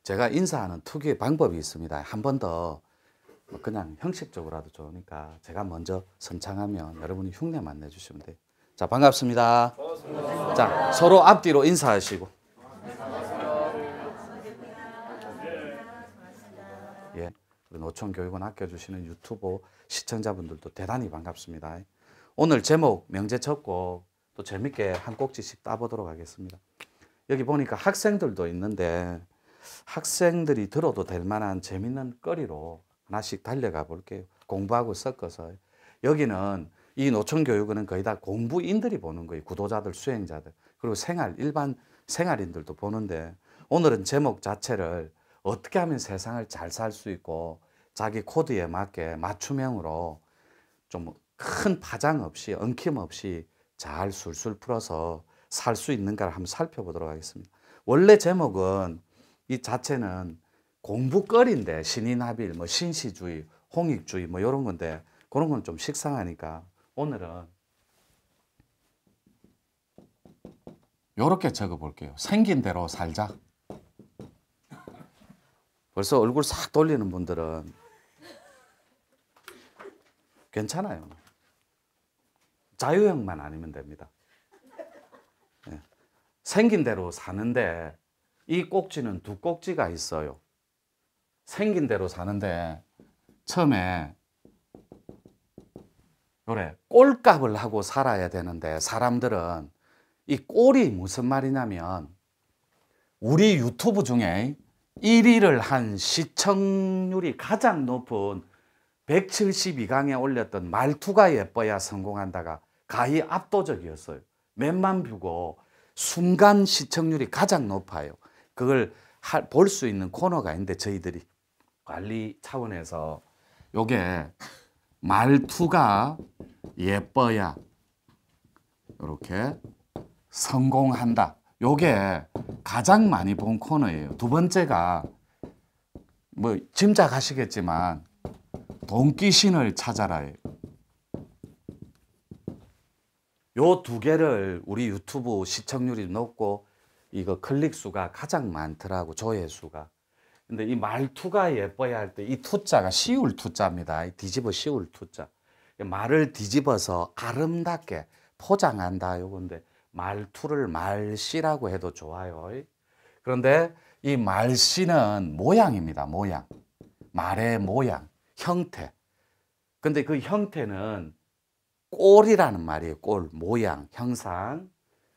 제가 인사하는 특유의 방법이 있습니다. 한 번 더 그냥 형식적으로라도 좋으니까 제가 먼저 선창하면 여러분이 흉내만 내주시면 돼요. 자, 반갑습니다. 반갑습니다. 자, 서로 앞뒤로 인사하시고. 예, 노천교육원 아껴주시는 유튜브 시청자분들도 대단히 반갑습니다. 오늘 제목 명제 적고 또 재밌게 한 꼭지씩 따보도록 하겠습니다. 여기 보니까 학생들도 있는데 학생들이 들어도 될 만한 재밌는 거리로 하나씩 달려가 볼게요. 공부하고 섞어서. 여기는 이 노천교육원은 거의 다 공부인들이 보는 거예요. 구도자들, 수행자들. 그리고 일반 생활인들도 보는데 오늘은 제목 자체를 어떻게 하면 세상을 잘 살 수 있고 자기 코드에 맞게 맞춤형으로 좀 큰 파장 없이 엉킴 없이 잘 술술 풀어서 살 수 있는가를 한번 살펴보도록 하겠습니다. 원래 제목은 이 자체는 공부거리인데 신인합일, 뭐 신시주의, 홍익주의 뭐 이런 건데 그런 건 좀 식상하니까 오늘은 이렇게 적어볼게요. 생긴 대로 살자. 벌써 얼굴 싹 돌리는 분들은 괜찮아요. 자유형만 아니면 됩니다. 네. 생긴 대로 사는데 이 꼭지는 두 꼭지가 있어요. 생긴 대로 사는데 처음에 요래 꼴값을 하고 살아야 되는데 사람들은 이 꼴이 무슨 말이냐면 우리 유튜브 중에 1위를 한 시청률이 가장 높은 172강에 올렸던 말투가 예뻐야 성공한다가 가히 압도적이었어요. 몇만 뷰고 순간 시청률이 가장 높아요. 그걸 볼 수 있는 코너가 있는데 저희들이 관리 차원에서 요게 말투가 예뻐야 이렇게 성공한다. 요게 가장 많이 본 코너예요. 두 번째가 뭐 짐작하시겠지만 돈귀신을 찾아라예요. 요 두 개를 우리 유튜브 시청률이 높고 이거 클릭 수가 가장 많더라고, 조회수가. 근데 이 말투가 예뻐야 할 때 이 투자가 쉬울 투자입니다. 뒤집어 씌울 투자. 말을 뒤집어서 아름답게 포장한다 요건데 말투를 말씨라고 해도 좋아요. 그런데 이 말씨는 모양입니다. 모양. 말의 모양, 형태. 근데 그 형태는 꼴이라는 말이에요. 꼴, 모양, 형상.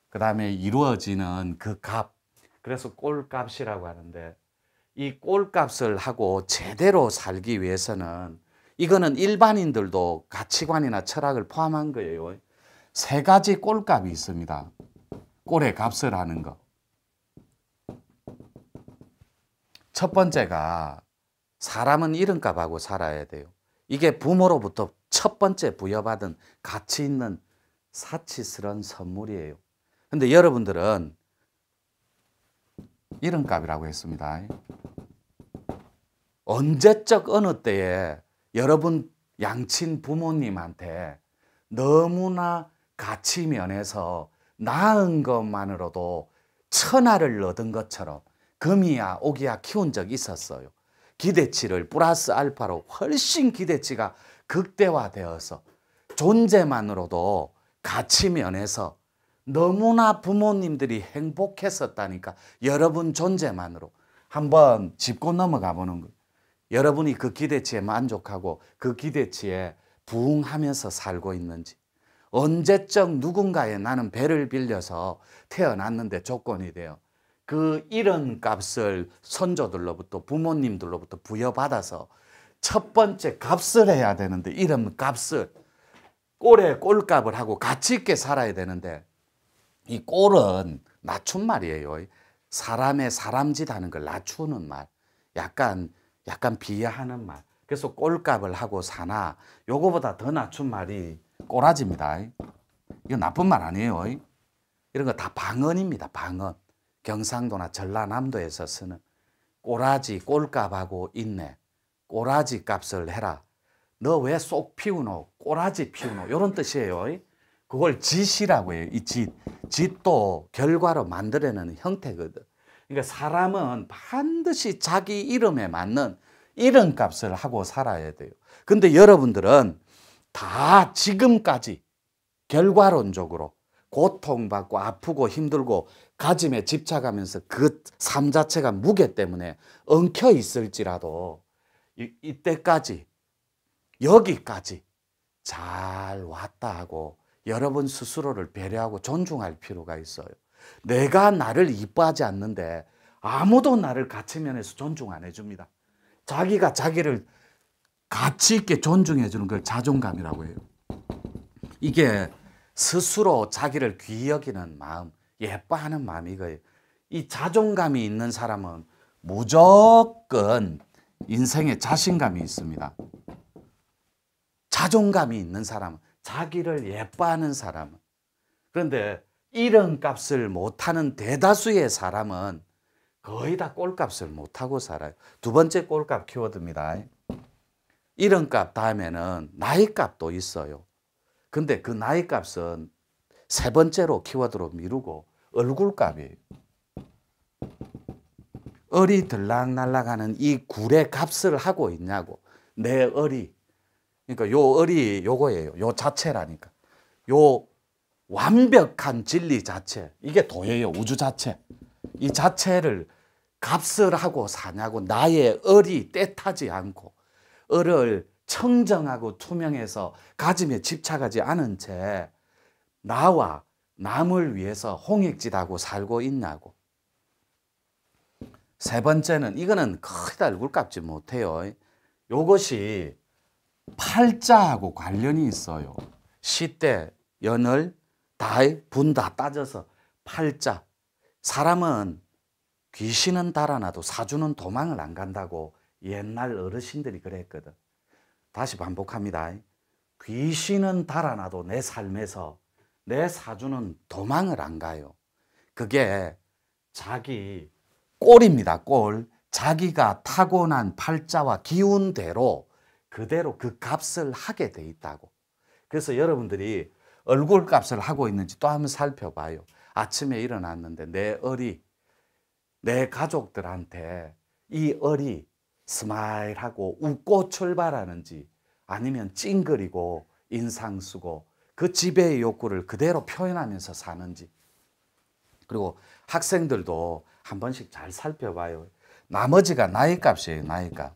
그 다음에 이루어지는 그 값. 그래서 꼴값이라고 하는데 이 꼴값을 하고 제대로 살기 위해서는 이거는 일반인들도 가치관이나 철학을 포함한 거예요. 세 가지 꼴값이 있습니다. 꼴의 값을 하는 거. 첫 번째가 사람은 이름값하고 살아야 돼요. 이게 부모로부터 첫 번째 부여받은 가치 있는 사치스러운 선물이에요. 근데 여러분들은 이름값이라고 했습니다. 언제적 어느 때에 여러분 양친 부모님한테 너무나 가치 면에서 낳은 것만으로도 천하를 얻은 것처럼 금이야 오기야 키운 적이 있었어요. 기대치를 플러스 알파로 훨씬 기대치가 극대화되어서 존재만으로도 가치 면에서 너무나 부모님들이 행복했었다니까. 여러분 존재만으로 한번 짚고 넘어가 보는 거예요. 여러분이 그 기대치에 만족하고 그 기대치에 부응하면서 살고 있는지. 언제적 누군가의 나는 배를 빌려서 태어났는데 조건이 돼요. 그 이런 값을 선조들로부터 부모님들로부터 부여받아서 첫 번째 값을 해야 되는데 이런 값을 꼴에 꼴값을 하고 가치 있게 살아야 되는데 이 꼴은 낮춘 말이에요. 사람의 사람짓 하는 걸 낮추는 말. 약간 비하하는 말. 그래서 꼴값을 하고 사나 요거보다 더 낮춘 말이 꼬라지입니다. 이거 나쁜 말 아니에요. 이런 거 다 방언입니다. 방언. 경상도나 전라남도에서 쓰는 꼬라지 꼴값하고 있네. 꼬라지 값을 해라. 너 왜 쏙 피우노? 꼬라지 피우노? 이런 뜻이에요. 그걸 짓이라고 해요. 이 짓. 짓도 결과로 만들어내는 형태거든. 그러니까 사람은 반드시 자기 이름에 맞는 이름값을 하고 살아야 돼요. 근데 여러분들은 다 지금까지 결과론적으로 고통받고 아프고 힘들고 가짐에 집착하면서 그 삶 자체가 무게 때문에 엉켜 있을지라도 이때까지 여기까지 잘 왔다 하고 여러분 스스로를 배려하고 존중할 필요가 있어요. 내가 나를 이뻐하지 않는데 아무도 나를 가치 면에서 존중 안 해줍니다. 자기가 자기를 가치 있게 존중해 주는 걸 자존감이라고 해요. 이게 스스로 자기를 귀히 여기는 마음, 예뻐하는 마음이 이거예요. 이 자존감이 있는 사람은 무조건 인생에 자신감이 있습니다. 자존감이 있는 사람은, 자기를 예뻐하는 사람은. 그런데 이런 값을 못하는 대다수의 사람은 거의 다 꼴값을 못하고 살아요. 두 번째 꼴값 키워드입니다. 이런 값 다음에는 나이 값도 있어요. 근데 그 나이 값은 세 번째로 키워드로 미루고 얼굴 값이에요. 얼이 들락날락하는 이 굴의 값을 하고 있냐고. 내 얼이. 그러니까 요 얼이 요거예요. 요 자체라니까. 요 완벽한 진리 자체. 이게 도예요. 우주 자체. 이 자체를 값을 하고 사냐고. 나의 얼이 떼타지 않고 얼을 청정하고 투명해서 가짐에 집착하지 않은 채 나와 남을 위해서 홍익짓하고 살고 있냐고. 세 번째는 이거는 거의 다 얼굴 값지 못해요. 요것이 팔자하고 관련이 있어요. 시대, 연월, 달, 분 다 따져서 팔자. 사람은 귀신은 달아나도 사주는 도망을 안 간다고 옛날 어르신들이 그랬거든. 다시 반복합니다. 귀신은 달아나도 내 삶에서 내 사주는 도망을 안 가요. 그게 자기 꼴입니다. 꼴. 자기가 타고난 팔자와 기운대로 그대로 그 값을 하게 돼 있다고. 그래서 여러분들이 얼굴 값을 하고 있는지 또 한번 살펴봐요. 아침에 일어났는데 내 얼이 내 가족들한테 이 얼이 스마일하고 웃고 출발하는지 아니면 찡그리고 인상 쓰고 그 지배의 욕구를 그대로 표현하면서 사는지. 그리고 학생들도 한 번씩 잘 살펴봐요. 나머지가 나이 값이에요. 나이 값.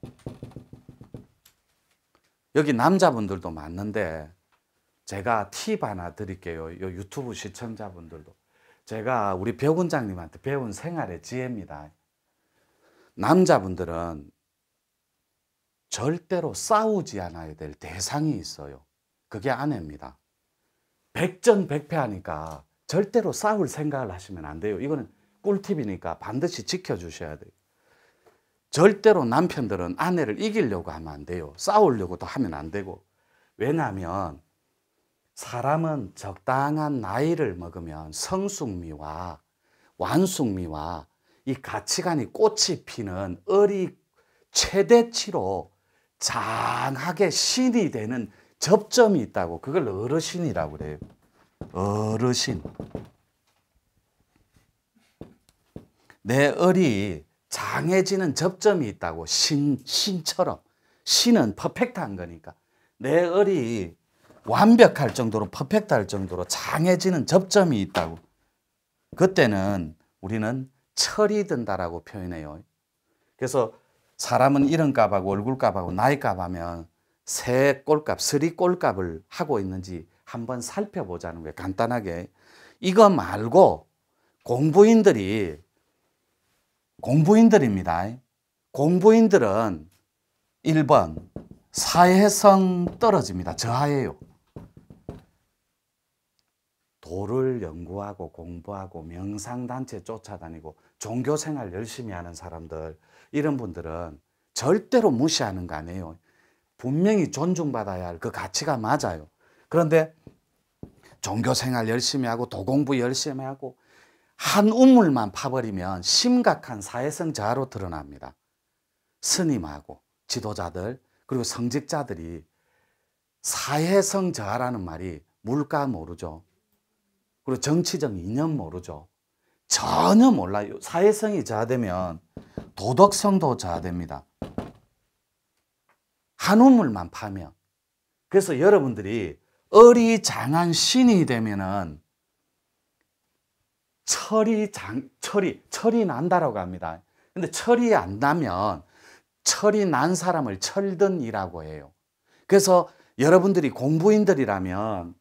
여기 남자분들도 많는데 제가 팁 하나 드릴게요. 요 유튜브 시청자분들도. 제가 우리 배 원장님한테 배운 생활의 지혜입니다. 남자분들은 절대로 싸우지 않아야 될 대상이 있어요. 그게 아내입니다. 백전백패하니까 절대로 싸울 생각을 하시면 안 돼요. 이거는 꿀팁이니까 반드시 지켜주셔야 돼요. 절대로 남편들은 아내를 이기려고 하면 안 돼요. 싸우려고도 하면 안 되고. 왜냐하면 사람은 적당한 나이를 먹으면 성숙미와 완숙미와 이 가치관이 꽃이 피는 얼이 최대치로 장하게 신이 되는 접점이 있다고. 그걸 어르신이라고 그래요. 어르신. 내 얼이 장해지는 접점이 있다고. 신처럼. 신은 퍼펙트한 거니까. 내 얼이 완벽할 정도로 퍼펙트할 정도로 장해지는 접점이 있다고. 그때는 우리는 철이 든다라고 표현해요. 그래서 사람은 이름값하고 얼굴값하고 나이값하면 세 꼴값, 쓰리 꼴값을 하고 있는지 한번 살펴보자는 거예요. 간단하게. 이거 말고 공부인들입니다. 공부인들은 1번 사회성 떨어집니다. 저하예요. 도를 연구하고 공부하고 명상단체 쫓아다니고 종교생활 열심히 하는 사람들, 이런 분들은 절대로 무시하는 거 아니에요. 분명히 존중받아야 할 그 가치가 맞아요. 그런데 종교생활 열심히 하고 도공부 열심히 하고 한 우물만 파버리면 심각한 사회성 저하로 드러납니다. 스님하고 지도자들 그리고 성직자들이 사회성 저하라는 말이 뭘까 모르죠. 그리고 정치적 이념 모르죠. 전혀 몰라요. 사회성이 저하되면 도덕성도 저하됩니다. 한우물만 파면. 그래서 여러분들이 어리장한 신이 되면은 철이 난다라고 합니다. 근데 철이 안 나면 철이 난 사람을 철든이라고 해요. 그래서 여러분들이 공부인들이라면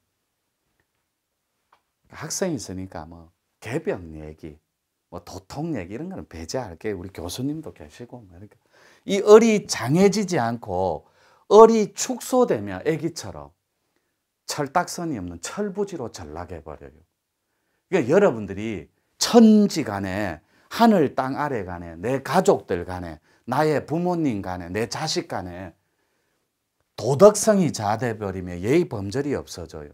학생이 있으니까 뭐 개병 얘기, 뭐 도통 얘기 이런 거는 배제할게요. 우리 교수님도 계시고 그러니까 이 얼이 장해지지 않고 얼이 축소되면 애기처럼 철딱선이 없는 철부지로 전락해 버려요. 그러니까 여러분들이 천지 간에 하늘 땅 아래 간에 내 가족들 간에 나의 부모님 간에 내 자식 간에 도덕성이 저하돼 버리면 예의 범절이 없어져요.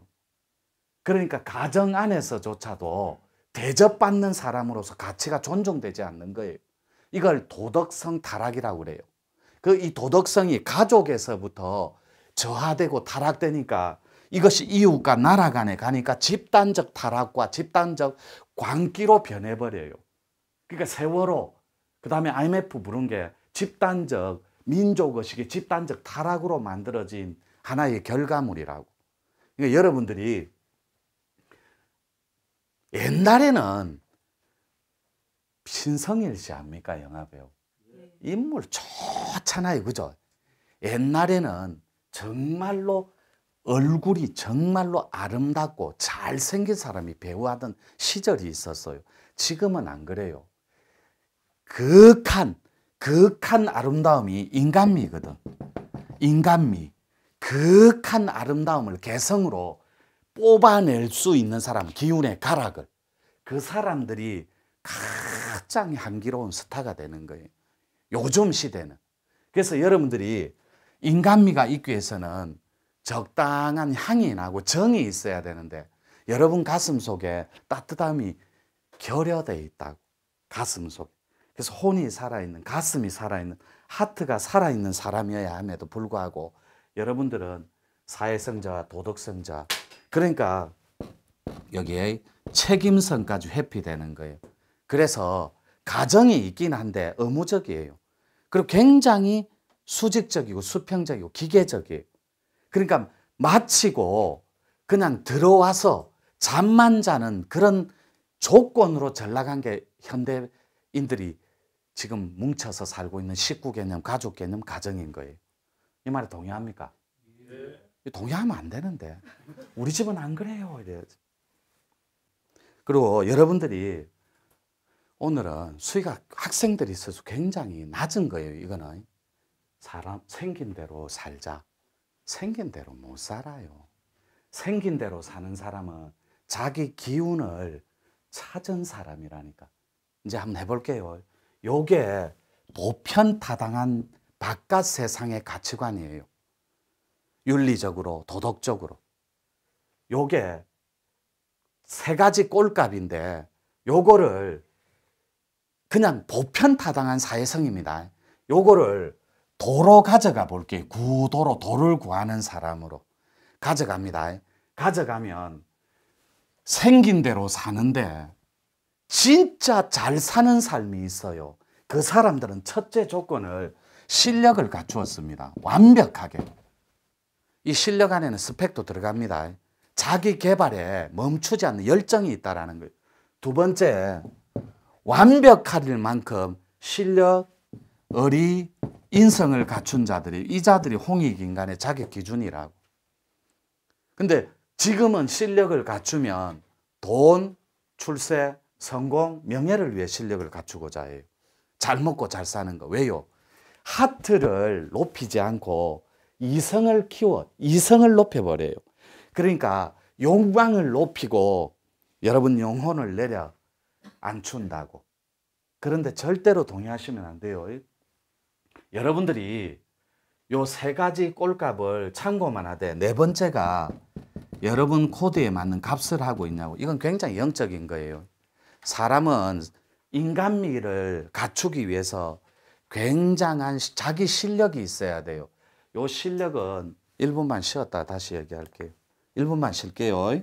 그러니까 가정 안에서조차도 대접받는 사람으로서 가치가 존중되지 않는 거예요. 이걸 도덕성 타락이라고 그래요. 이 도덕성이 가족에서부터 저하되고 타락되니까 이것이 이웃과 나라 간에 가니까 집단적 타락과 집단적 광기로 변해버려요. 그러니까 세월호, 그 다음에 IMF 부른 게 집단적 민족의식의 집단적 타락으로 만들어진 하나의 결과물이라고. 그러니까 여러분들이 옛날에는 신성일 씨 압니까? 영화배우. 인물 좋잖아요. 그죠? 옛날에는 정말로 얼굴이 정말로 아름답고 잘생긴 사람이 배우하던 시절이 있었어요. 지금은 안 그래요. 극한 아름다움이 인간미거든. 인간미. 극한 아름다움을 개성으로 뽑아낼 수 있는 사람, 기운의 가락을. 그 사람들이 가장 향기로운 스타가 되는 거예요. 요즘 시대는. 그래서 여러분들이 인간미가 있기 위해서는 적당한 향이 나고 정이 있어야 되는데 여러분 가슴 속에 따뜻함이 결여되어 있다고. 가슴 속에. 그래서 혼이 살아있는, 가슴이 살아있는, 하트가 살아있는 사람이어야 함에도 불구하고 여러분들은 사회성자, 도덕성자, 그러니까 여기에 책임성까지 회피되는 거예요. 그래서 가정이 있긴 한데 의무적이에요. 그리고 굉장히 수직적이고 수평적이고 기계적이에요. 그러니까 마치고 그냥 들어와서 잠만 자는 그런 조건으로 전락한 게 현대인들이 지금 뭉쳐서 살고 있는 식구 개념, 가족 개념, 가정인 거예요. 이 말에 동의합니까? 네. 동의하면 안 되는데 우리 집은 안 그래요 이래야지. 그리고 여러분들이 오늘은 수위가 학생들이 있어서 굉장히 낮은 거예요. 이거는 사람 생긴 대로 살자. 생긴 대로 못 살아요. 생긴 대로 사는 사람은 자기 기운을 찾은 사람이라니까. 이제 한번 해볼게요. 요게 보편타당한 바깥 세상의 가치관이에요. 윤리적으로, 도덕적으로. 요게 세 가지 꼴값인데 요거를 그냥 보편타당한 사회성입니다. 요거를 도로 가져가 볼게요. 구도로 도를 구하는 사람으로 가져갑니다. 가져가면 생긴 대로 사는데 진짜 잘 사는 삶이 있어요. 그 사람들은 첫째 조건을 실력을 갖추었습니다. 완벽하게. 이 실력 안에는 스펙도 들어갑니다. 자기 개발에 멈추지 않는 열정이 있다는 거예요. 두 번째, 완벽할 만큼 실력, 의리, 인성을 갖춘 자들이, 이 자들이 홍익인간의 자격 기준이라고. 근데 지금은 실력을 갖추면 돈, 출세, 성공, 명예를 위해 실력을 갖추고자 해요. 잘 먹고 잘 사는 거. 왜요? 하트를 높이지 않고 이성을 키워, 이성을 높여버려요. 그러니까 욕망을 높이고 여러분 영혼을 내려 앉춘다고. 그런데 절대로 동의하시면 안 돼요. 여러분들이 요 세 가지 꼴값을 참고만 하되 네 번째가 여러분 코드에 맞는 값을 하고 있냐고. 이건 굉장히 영적인 거예요. 사람은 인간미를 갖추기 위해서 굉장한 자기 실력이 있어야 돼요. 요 실력은 1분만 쉬었다 다시 얘기할게요. 1분만 쉴게요.